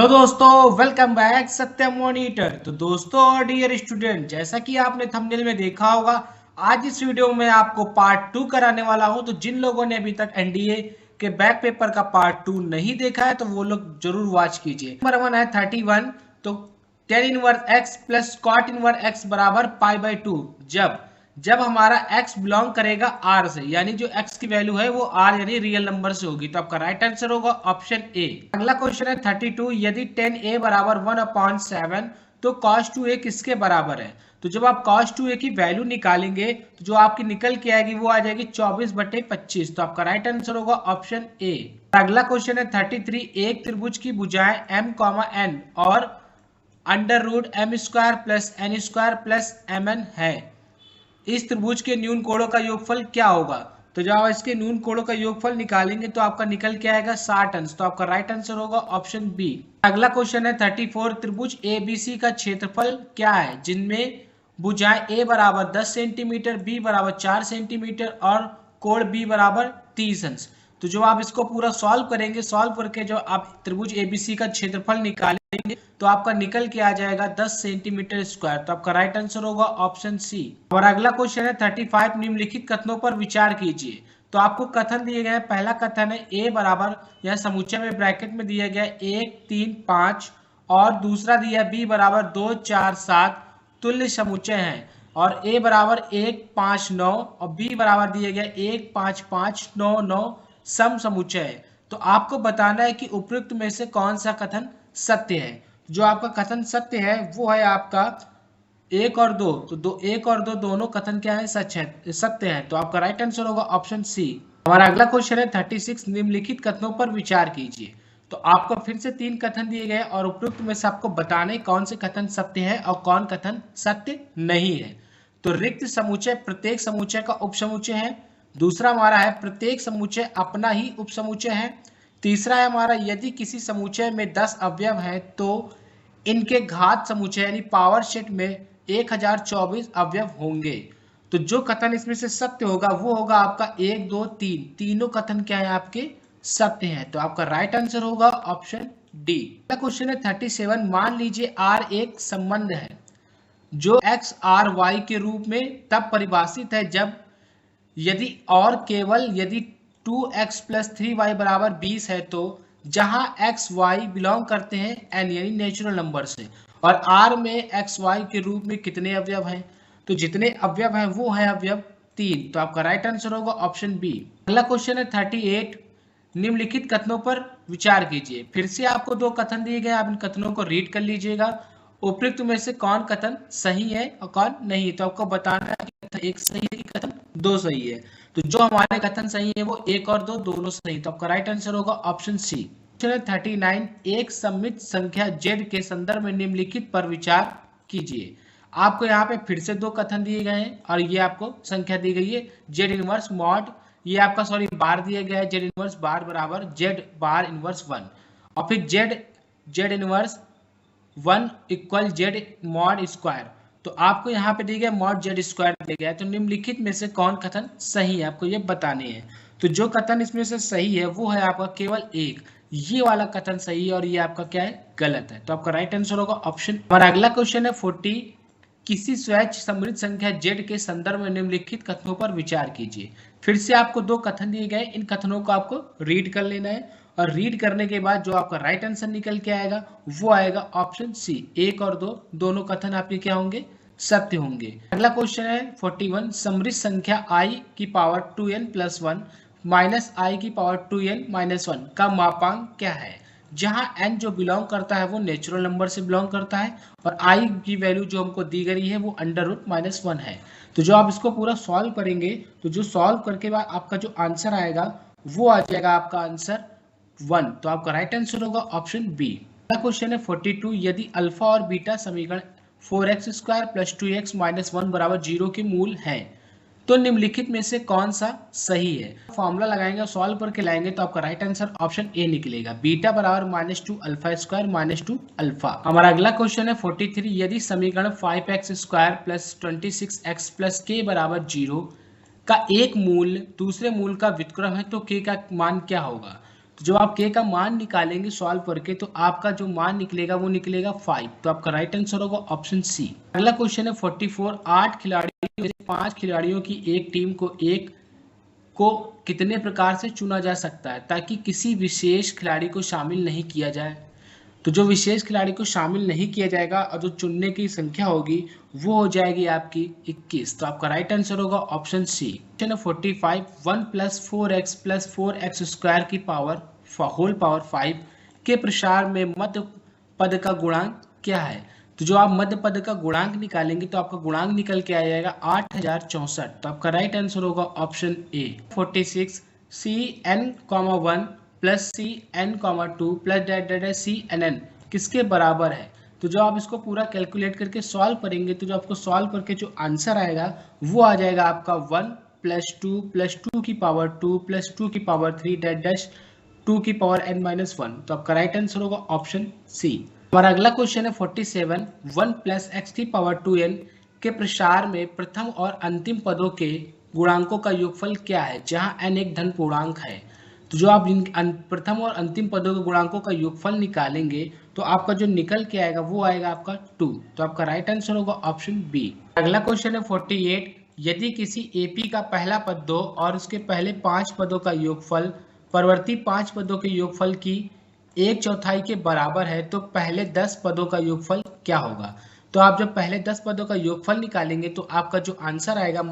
Hello दोस्तों, welcome back सत्यम monitor. तो दोस्तों और डियर स्टूडेंट, जैसा कि आपने थंबनेल में देखा होगा, आज इस वीडियो में आपको पार्ट 2 कराने वाला हूं। तो जिन लोगों ने अभी तक एनडीए के बैक पेपर का पार्ट 2 नहीं देखा है तो वो लोग जरूर वॉच कीजिए। नंबर 1 है 31। तो tan inverse X plus cot inverse X बराबर पाई बाई 2। जब हमारा x बिलोंग करेगा r से, यानी जो x की वैल्यू है वो r यानी रियल नंबर से होगी, तो आपका राइट आंसर होगा ऑप्शन ए। अगला क्वेश्चन है 32। यदि 10a बराबर 1/7 तो cos 2a किसके बराबर है? तो जब आप cos 2a की वैल्यू निकालेंगे तो जो आपकी निकल के आएगी वो आ जाएगी 24/25, तो आपका राइट आंसर होगा ऑप्शन ए। अगला क्वेश्चन है 33। एक त्रिभुज की भुजाएं m, n और under root M square plus N square plus mn है। इस त्रिभुज के न्यून कोणों का योगफल क्या होगा? तो जब आप इसके न्यून कोणों का योगफल निकालेंगे तो आपका निकल के आएगा 60 अंश, तो आपका राइट आंसर होगा ऑप्शन बी। अगला क्वेश्चन है 34। त्रिभुज एबीसी का क्षेत्रफल क्या है जिनमें भुजाएं ए बराबर 10 सेंटीमीटर, बी बराबर 4 सेंटीमीटर और कोण बी बराबर 30 अंश। तो जो आप इसको पूरा सॉल्व करेंगे, सॉल्व करके जो आप त्रिभुज एबीसी का क्षेत्रफल निकालेंगे तो आपका निकल के आ जाएगा 10 सेंटीमीटर स्क्वायर, तो आपका राइट आंसर होगा ऑप्शन सी। और अगला क्वेश्चन है 35। निम्नलिखित कथनों पर विचार कीजिए। तो आपको कथन दिए गए, पहला कथन है ए बराबर, यह समुच्चय में ब्रैकेट में दिया गया 1 3 5 और दूसरा दिया बी बराबर 2 4 7 तुल्य समुच्चय है, और ए बराबर 1 5 9 और बी बराबर दिया गया 1 5 5 9 9 सम समुच्चय है। तो आपको बताना है कि उपयुक्त में से कौन सा कथन सत्य है। जो आपका कथन सत्य है वो है आपका 1 और 2। तो 1 और 2 दोनों कथन क्या है? सच है, सत्य है, तो आपका राइट आंसर होगा ऑप्शन सी। हमारा अगला क्वेश्चन है 36। निम्नलिखित कथनों पर विचार कीजिए। तो आपको फिर से 3 कथन दिए गए और उपयुक्त में से आपको बताने कौन से कथन सत्य है और कौन कथन सत्य नहीं है। तो रिक्त समुच्चय प्रत्येक समुच्चय का उपसमुच्चय है। दूसरा हमारा है प्रत्येक समुच्चय अपना ही उपसमुच्चय है। तीसरा है हमारा यदि किसी समुच्चय में 10 अवयव हैं तो इनके घात समुच्चय यानी पावर सेट में 1024 अवयव होंगे। तो जो कथन इसमें से सत्य होगा वो होगा आपका 1 2 3, तीनों कथन क्या है? आपके सत्य हैं, तो आपका राइट आंसर होगा ऑप्शन डी। अगला क्वेश्चन है 37। मान लीजिए R एक संबंध है जो x r y के रूप में तब परिभाषित है जब यदि और केवल यदि 2x प्लस 3y बराबर 20 है, तो जहां x y बिलोंग करते हैं n यानी नेचुरल नंबर से, और r में x y के रूप में कितने अवयव हैं? तो जितने अवयव हैं वो है अवयव 3, तो आपका राइट आंसर होगा ऑप्शन बी। अगला क्वेश्चन है 38। निम्नलिखित कथनों पर विचार कीजिए। फिर से आपको 2 कथन दिए गए, आप इन कथनों को रीड कर लीजिएगा। उपयुक्त में से कौन कथन सही है और कौन नहीं, तो आपको बताना है कि कथन 1 सही है कि कथन 2 सही है। तो जो हमारे कथन सही है वो 1 और 2 दोनों सही, तो आपका राइट आंसर होगा ऑप्शन सी। क्वेश्चन 39। एक सममित संख्या z के संदर्भ में निम्नलिखित पर विचार कीजिए। आपको यहाँ पे फिर से 2 कथन दिए गए हैं और ये आपको संख्या दी गई है z इनवर्स मॉड, ये आपका बार दिया गया है z इनवर्स बार बराबर z बार इनवर्स 1, और फिर z inverse 1 equal z mod square. तो आपको यहाँ पे दिया गया मॉड z स्क्वायर दिया गया है। तो निम्नलिखित में से कौन कथन सही है आपको ये बताने हैं। तो जो कथन इसमें से सही है वो है आपका केवल एक, ये वाला कथन सही है और ये आपका क्या है? गलत है, तो आपका राइट आंसर होगा ऑप्शन। हमारा अगला क्वेश्चन है 40। किसी स्वैच्छ समृद्ध संख्या z के संदर्भ में निम्नलिखित कथनों पर विचार कीजिए। फिर से आपको 2 कथन दिए गए, इन कथनों को आपको रीड कर लेना है, और रीड करने के बाद जो आपका राइट आंसर निकल के आएगा वो आएगा ऑप्शन सी। 1 और 2 दोनों कथन आपके क्या होंगे? सत्य होंगे। अगला क्वेश्चन है 41। समृद्ध संख्या i की power 2n plus 1 minus i की पावर 2n माइनस 1 का मापांक क्या है? जहां n जो बिलोंग करता है वो नेचुरल नंबर से बिलोंग करता है और i की वैल्यू जो हमको दी गई है वो अंडर रूट माइनस 1 है। तो जो आप इसको पूरा सॉल्व करेंगे तो जो सॉल्व करके बाद आपका जो आंसर आएगा वो आ जाएगा आपका आंसर 1, तो आपका राइट आंसर होगा ऑप्शन बी। अगला क्वेश्चन है 42। यदि अल्फा और बीटा समीकरण 4x square plus 2x minus 1 बराबर 0 के मूल हैं तो निम्नलिखित में से कौन सा सही है? फॉर्मूला लगाएंगे और सॉल्व करके लाएंगे तो आपका राइट आंसर ऑप्शन ए निकलेगा, बीटा बराबर -2 अल्फा स्क्वायर -2 अल्फा। हमारा अगला क्वेश्चन है 43। यदि समीकरण 5x square plus 26x plus k बराबर 0 का एक मूल दूसरे मूल का व्युत्क्रम है तो k का मान क्या होगा? तो जब आप k का मान निकालेंगे सॉल्व करके तो आपका जो मान निकलेगा वो निकलेगा 5। तो आपका राइट आंसर होगा ऑप्शन सी। अगला क्वेश्चन है 44, 8 खिलाड़ियों में से 5 खिलाड़ियों की एक टीम को कितने प्रकार से चुना जा सकता है ताकि किसी विशेष खिलाड़ी को शामिल नहीं किया जाए। तो जो विशेष खिलाड़ी को शामिल नहीं किया जाएगा और जो चुनने की संख्या होगी वो हो जाएगी आपकी 21। तो आपका राइट आंसर होगा ऑप्शन सी। क्वेश्चन है 45, 1 + 4x + 4x² की पावर होल पावर 5 के प्रसार में मध्य पद का गुणांक क्या है। तो जो आप मध्य पद का गुणांक निकालेंगे तो आपका गुणांक निकल के आ जाएगा 8064। तो आपका राइट आंसर होगा option A. 46, cn(1) + cn(2) + cnn किसके बराबर है। तो जो आप इसको पूरा कैलकुलेट करके सॉल्व करेंगे तो जो आपको सॉल्व करके जो आंसर आएगा वो आ जाएगा आपका 1 + 2 + 2 की पावर 2 + 2 की पावर 3 डैश 2 की पावर n-1। तो आपका राइट आंसर होगा ऑप्शन सी। हमारा अगला क्वेश्चन है 47, 1 + x⁴2n के प्रसार में प्रथम और अंतिम पदों के गुणांकों का योगफल क्या है जहां n एक धन पूर्णांक है। तो जो आप प्रथम और अंतिम पदों के गुणांकों का योगफल निकालेंगे तो आपका जो निकल के आएगा वो आएगा आपका 2। तो आपका राइट आंसर होगा ऑप्शन बी। अगला क्वेश्चन है 48, यदि किसी एपी का पहला पद 2 और उसके पहले 5 पदों का योगफल परवर्ती 5 पदों के योगफल की 1/4 के बराबर है तो पहले 10 पदों का योगफल क्या होगा। तो आप जब पहले 10 पदों का योगफल निकालेंगे तो आपका जो आंसर आएगा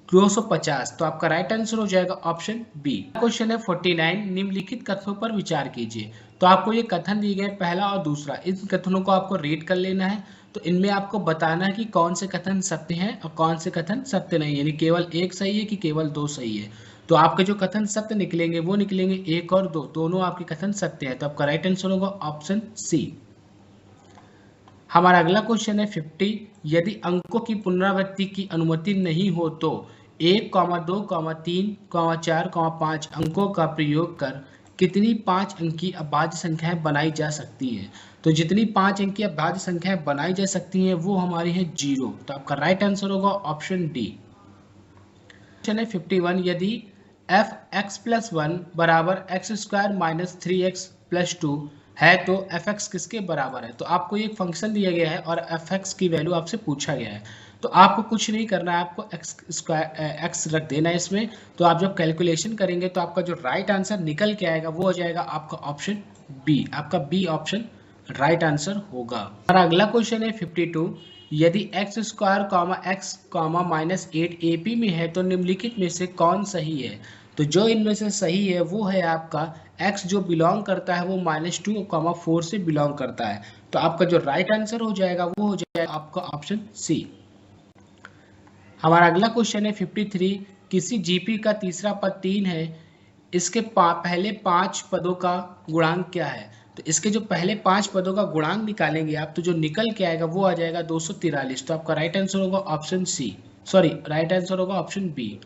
-250। तो आपका राइट आंसर हो जाएगा ऑप्शन बी। क्वेश्चन है 49, निम्नलिखित कथनों पर विचार कीजिए। तो आपको ये कथन दिए गए पहला और दूसरा, इन कथनों को आपको रीड कर लेना है। तो इनमें आपको बताना है कि कौन से कथन सत्य हैं और कौन से कथन सत्य नहीं, यानी केवल एक सही है कि केवल 2 सही है। तो आपके जो कथन सत्य निकलेंगे वो निकलेंगे 1 और 2, दोनों आपके कथन सत्य है। तो आपका राइट आंसर होगा ऑप्शन सी। हमारा अगला क्वेश्चन है 50, यदि अंकों की पुनरावृत्ति की अनुमति नहीं हो तो 1, 2, 3, 4, 5 अंकों का प्रयोग कर कितनी 5 अंकी अभाज्य संख्याएं बनाई जा सकती हैं। तो जितनी 5 अंकी अभाज्य संख्याएं बनाई जा सकती हैं वो हमारी है 0। तो आपका राइट आंसर होगा ऑप्शन डी। क्वेश्चन है 51, यदि f(x+1) = x² - 3x + 2 है तो fx किसके बराबर है। तो आपको एक फंक्शन दिया गया है और fx की वैल्यू आपसे पूछा गया है। तो आपको कुछ नहीं करना है, आपको x रख देना है इसमें। तो आप जब कैलकुलेशन करेंगे तो आपका जो राइट आंसर निकल के आएगा वो हो जाएगा आपका ऑप्शन बी। आपका बी ऑप्शन राइट आंसर होगा। हमारा अगला क्वेश्चन है 52, यदि x², x, -8 AP में है तो निम्नलिखित में से कौन सही है। तो जो इनमें से सही है वो है आपका x जो बिलोंग करता है वो -2, 4 से बिलोंग करता है। तो आपका जो राइट आंसर हो जाएगा वो हो जाएगा आपका ऑप्शन सी। हमारा अगला क्वेश्चन है 53, किसी जीपी का तीसरा पद 3 है, इसके पहले 5 पदों का गुणांक क्या है। तो इसके जो पहले 5 पदों का गुणांक निकालेंगे आप तो जो निकल के आएगा वो आ जाएगा 243। तो आपका राइट आंसर होगा ऑप्शन सी, राइट आंसर होगा ऑप्शन बी।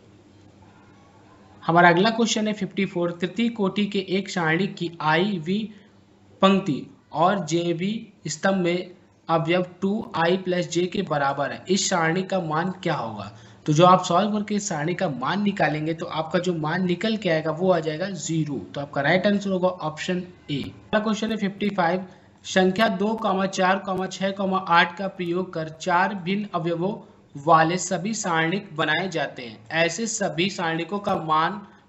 हमारा अगला क्वेश्चन है 54, तृतीय कोटि के एक सारणी की IV पंक्ति और JV स्तंभ में अवयव 2i + j के बराबर है, इस सारणी का मान क्या होगा। तो जो आप सॉल्व करके इस सारणी का मान निकालेंगे तो आपका जो मान निकल के आएगा वो आ जाएगा 0। तो आपका राइट आंसर होगा ऑप्शन ए। अगला क्वेश्चन है 55, संख्या 2, 4, 6, 8 का प्रयोग कर 4 भिन्न अवयवों वाले सभी सारणिक बनाए जाते हैं, ऐसे सभी सारणिकों का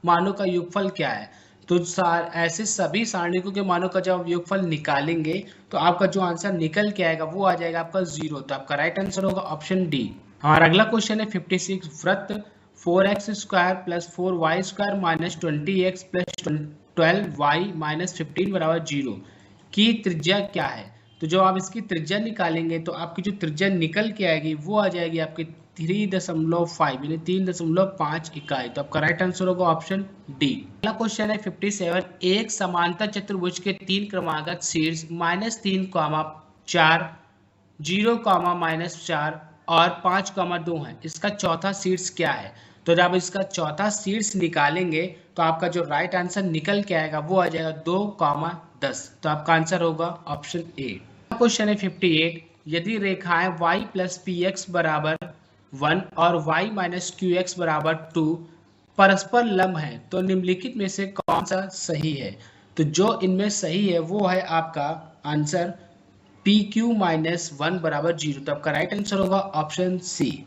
मानों का योगफल क्या है। तो ऐसे सभी सारणिकों के मानों का जब योगफल निकालेंगे तो आपका जो आंसर निकल के आएगा वो आ जाएगा आपका 0। तो आपका राइट आंसर होगा ऑप्शन डी। हमारा अगला क्वेश्चन है 56, वृत्त 4x² + 4y² - 20x + 12y - 15 = 0 की त्रिज्या क्या है। तो जो आप इसकी त्रिज्या निकालेंगे तो आपकी जो त्रिज्या निकल के आएगी वो आ जाएगी आपकी 3.5 यानी 3.5 इकाई। तो आपका राइट आंसर होगा ऑप्शन डी। अगला क्वेश्चन है 57, एक समांतर चतुर्भुज के 3 क्रमागत शीर्ष -3, 4, 0, -4 और 5, 2 है, इसका चौथा शीर्ष क्या है। तो जब इसका चौथा शीर्ष निकालेंगे तो आपका जो राइट आंसर निकल के आएगा वो आ जाएगा 2, 10। तो आपका आंसर होगा ऑप्शन ए। क्वेश्चन है 58, यदि रेखाएं y + px = 1 और y - qx = 2 परस्पर लंब है तो निम्नलिखित में से कौन सा सही है? तो जो इनमें सही है वो है आपका आंसर PQ माइनस 1 बराबर 0। तो आपका राइट आंसर होगा ऑप्शन सी।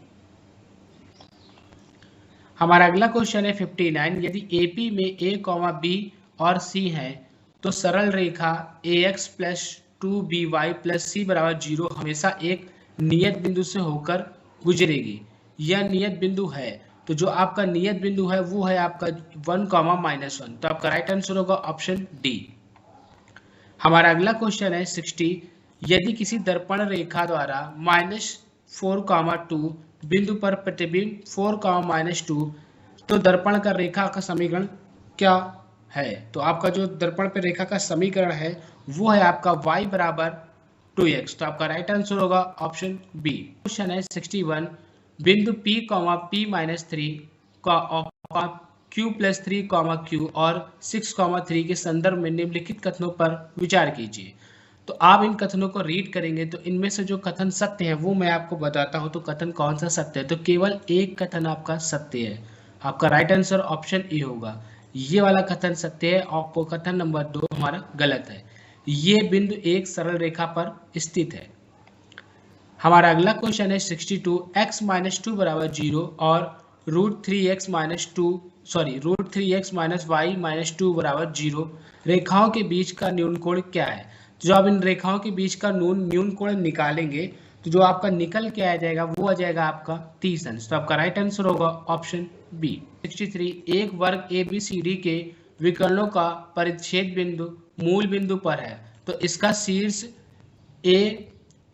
हमारा अगला क्वेश्चन है 59। यदि AP में A, B और C है तो सरल रेखा AX plus 2BY plus C बराबर 0 हमेशा एक नियत बिंदु से होकर गुजरेगी। यह नियत बिंदु है, तो जो आपका नियत बिंदु है वो है आपका 1, -1। तो आपका राइट आंसर होगा ऑप्शन डी। हमारा अगला क्वेश्चन है 60। यदि किसी दर्पण रेखा द्वारा -4, 2 बिंदु पर प्रतिबिंब 4, -2 तो दर्पण का रेखा का समीकरण क्या है? तो आपका जो दर्पण पर रेखा का समीकरण है वो है आपका y बराबर 2x। तो आपका राइट आंसर होगा ऑप्शन बी। क्वेश्चन है 61। बिंदु P, P-3 Q+3, Q और 6, 3 के संदर्भ में निम्नलिखित कथनों पर विचार कीजिए। तो आप इन कथनों को रीड करेंगे तो इनमें से जो कथन सत्य है वो मैं आपको बताता हूं। तो कथन कौन सा सत्य है? तो केवल एक कथन आपका सत्य है। आपका राइट आंसर ऑप्शन ए होगा। ये वाला कथन सत्य है, आपको कथन नंबर 2 हमारा गलत है। ये बिंदु एक सरल रेखा पर स्थित है। हमारा अगला क्वेश्चन है 62। x-2 बराबर 0 और √3x माइनस y माइनस 2 बराबर 0 रेखाओं के बीच का न्यून कोण क्या है? जो आप इन रेखाओं के बीच का न्यून कोण निकालेंगे तो जो आपका निकल के आ जाएगा वो आ जाएगा आपका 30 अंश। तो आपका राइट आंसर होगा ऑप्शन बी। 63। एक वर्ग ABCD के विकर्णों का परिच्छेद बिंदु मूल बिंदु पर है तो इसका शीर्ष A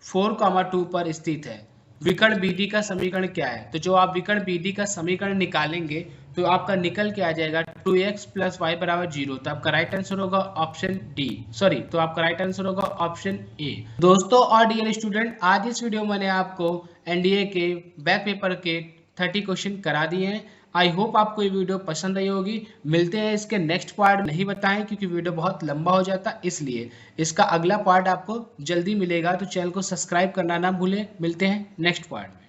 4, 2 पर स्थित है। विकर्ण BD का समीकरण क्या है? तो जो आप विकर्ण BD का समीकरण निकालेंगे तो आपका निकल के आ जाएगा 2x प्लस y बराबर 0। तो आपका राइट आंसर होगा ऑप्शन डी, तो आपका राइट आंसर होगा ऑप्शन ए। दोस्तों और डियर स्टूडेंट, आज इस वीडियो में मैंने आपको NDA के बैक पेपर के 30 क्वेश्चन करा दिए हैं। आई होप आपको ये वीडियो पसंद आई होगी। मिलते हैं इसके नेक्स्ट पार्ट। नहीं बताएं क्योंकि वीडियो बहुत लंबा हो जाता, इसलिए इसका अगला पार्ट आपको जल्दी मिलेगा। तो चैनल को सब्सक्राइब करना ना भूलें। मिलते हैं नेक्स्ट पार्ट में।